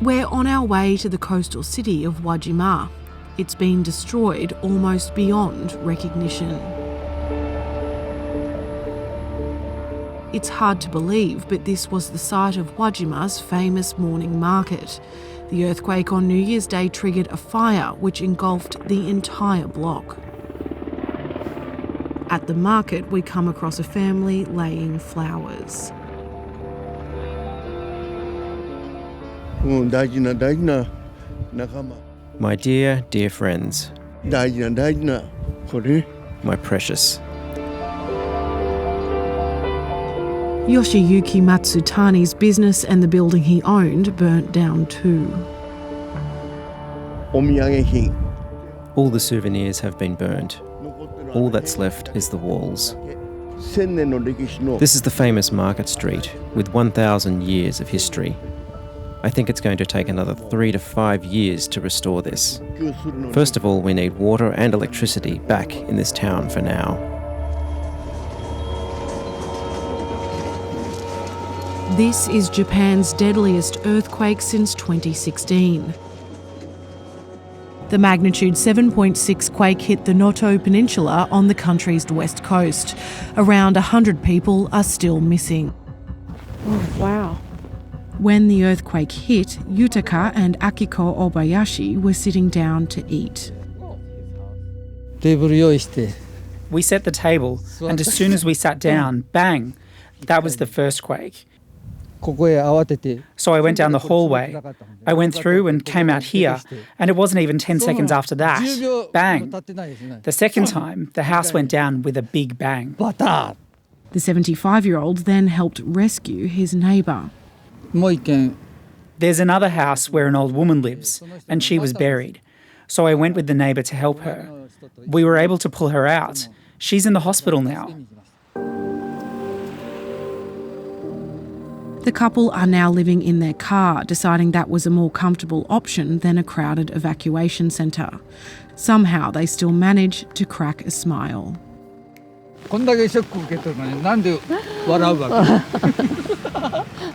We're on our way to the coastal city of Wajima. It's been destroyed almost beyond recognition. It's hard to believe, but this was the site of Wajima's famous morning market. The earthquake on New Year's Day triggered a fire which engulfed the entire block. At the market, we come across a family laying flowers. My dear friends. My precious. Yoshiyuki Matsutani's business and the building he owned burnt down too. All the souvenirs have been burnt. All that's left is the walls. This is the famous Market Street with 1,000 years of history. I think it's going to take another 3 to 5 years to restore this. First of all, we need water and electricity back in this town for now. This is Japan's deadliest earthquake since 2016. The magnitude 7.6 quake hit the Noto Peninsula on the country's west coast. Around 100 people are still missing. Oh, wow. When the earthquake hit, Yutaka and Akiko Obayashi were sitting down to eat. We set the table, and as soon as we sat down, bang, that was the first quake. So I went down the hallway. I went through and came out here, and it wasn't even 10 seconds after that. Bang. The second time, the house went down with a big bang. The 75-year-old then helped rescue his neighbour. There's another house where an old woman lives, and she was buried. So I went with the neighbour to help her. We were able to pull her out. She's in the hospital now. The couple are now living in their car, deciding that was a more comfortable option than a crowded evacuation centre. Somehow they still manage to crack a smile.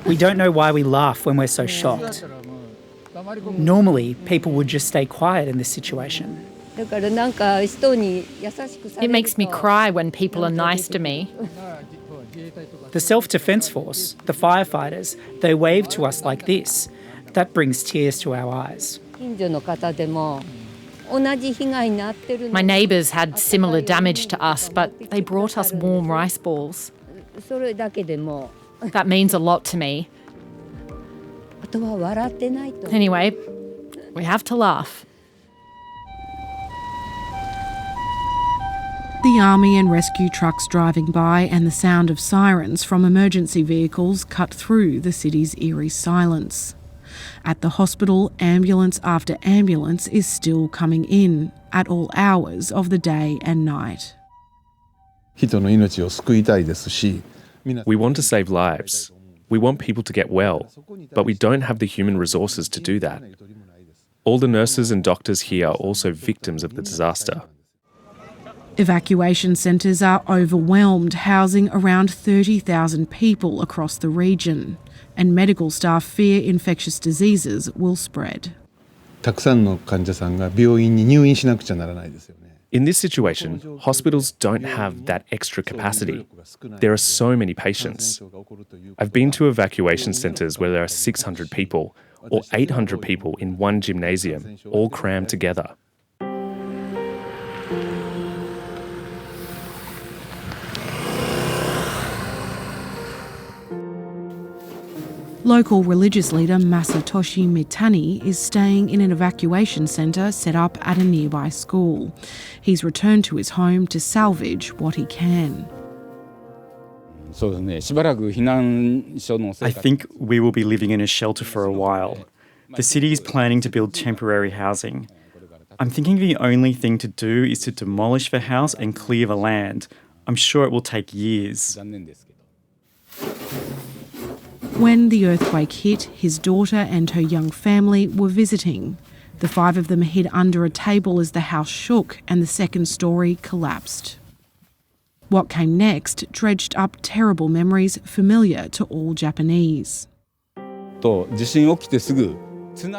We don't know why we laugh when we're so shocked. Normally, people would just stay quiet in this situation. It makes me cry when people are nice to me. The self-defence force, the firefighters, they wave to us like this. That brings tears to our eyes. My neighbours had similar damage to us, but they brought us warm rice balls. That means a lot to me. Anyway, we have to laugh. The army and rescue trucks driving by and the sound of sirens from emergency vehicles cut through the city's eerie silence. At the hospital, ambulance after ambulance is still coming in at all hours of the day and night. We want to save lives. We want people to get well, but we don't have the human resources to do that. All the nurses and doctors here are also victims of the disaster. Evacuation centres are overwhelmed, housing around 30,000 people across the region, and medical staff fear infectious diseases will spread. In this situation, hospitals don't have that extra capacity. There are so many patients. I've been to evacuation centres where there are 600 people or 800 people in one gymnasium, all crammed together. Local religious leader Masatoshi Mitani is staying in an evacuation centre set up at a nearby school. He's returned to his home to salvage what he can. I think we will be living in a shelter for a while. The city is planning to build temporary housing. I'm thinking the only thing to do is to demolish the house and clear the land. I'm sure it will take years. When the earthquake hit, his daughter and her young family were visiting. The 5 of them hid under a table as the house shook and the second story collapsed. What came next dredged up terrible memories familiar to all Japanese.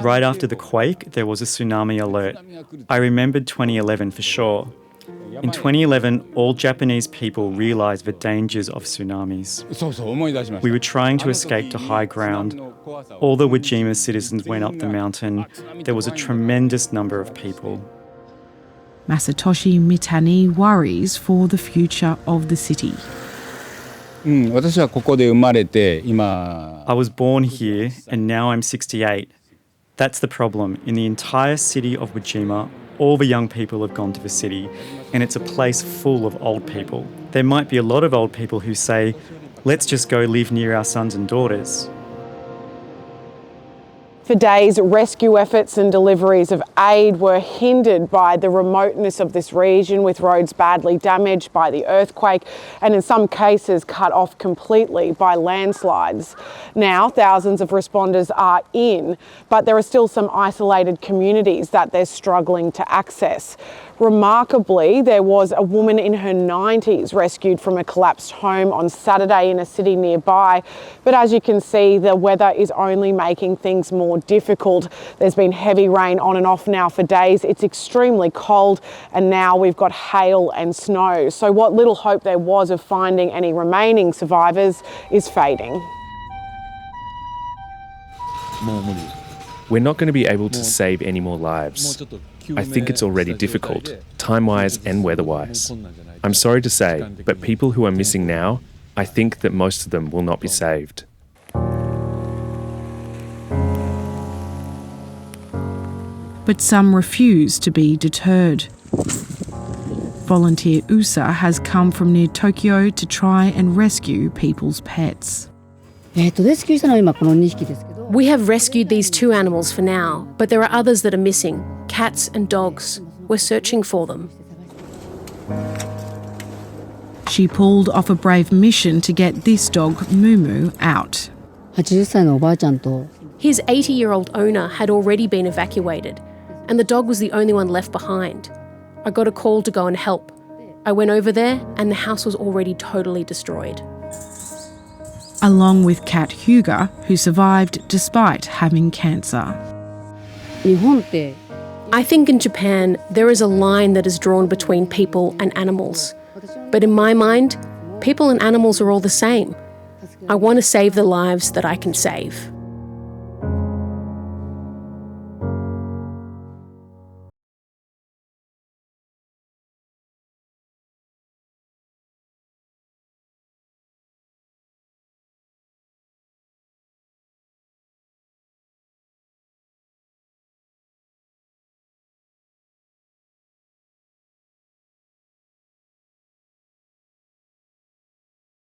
Right after the quake, there was a tsunami alert. I remembered 2011 for sure. In 2011, all Japanese people realised the dangers of tsunamis. We were trying to escape to high ground. All the Wajima citizens went up the mountain. There was a tremendous number of people. Masatoshi Mitani worries for the future of the city. I was born here and now I'm 68. That's the problem. In the entire city of Wajima, all the young people have gone to the city, and it's a place full of old people. There might be a lot of old people who say, let's just go live near our sons and daughters. For days, rescue efforts and deliveries of aid were hindered by the remoteness of this region, with roads badly damaged by the earthquake and in some cases cut off completely by landslides. Now, thousands of responders are in, but there are still some isolated communities that they're struggling to access. Remarkably, there was a woman in her 90s rescued from a collapsed home on Saturday in a city nearby. But as you can see, the weather is only making things more difficult. There's been heavy rain on and off now for days. It's extremely cold, and now we've got hail and snow. So what little hope there was of finding any remaining survivors is fading. We're not going to be able to save any more lives. I think it's already difficult, time-wise and weather-wise. I'm sorry to say, but people who are missing now, I think that most of them will not be saved. But some refuse to be deterred. Volunteer Usa has come from near Tokyo to try and rescue people's pets. We have rescued these 2 animals for now, but there are others that are missing, cats and dogs. We're searching for them. She pulled off a brave mission to get this dog, Mumu, out. His 80-year-old owner had already been evacuated, and the dog was the only one left behind. I got a call to go and help. I went over there, and the house was already totally destroyed. Along with cat Hyuga, who survived despite having cancer. I think in Japan, there is a line that is drawn between people and animals. But in my mind, people and animals are all the same. I want to save the lives that I can save.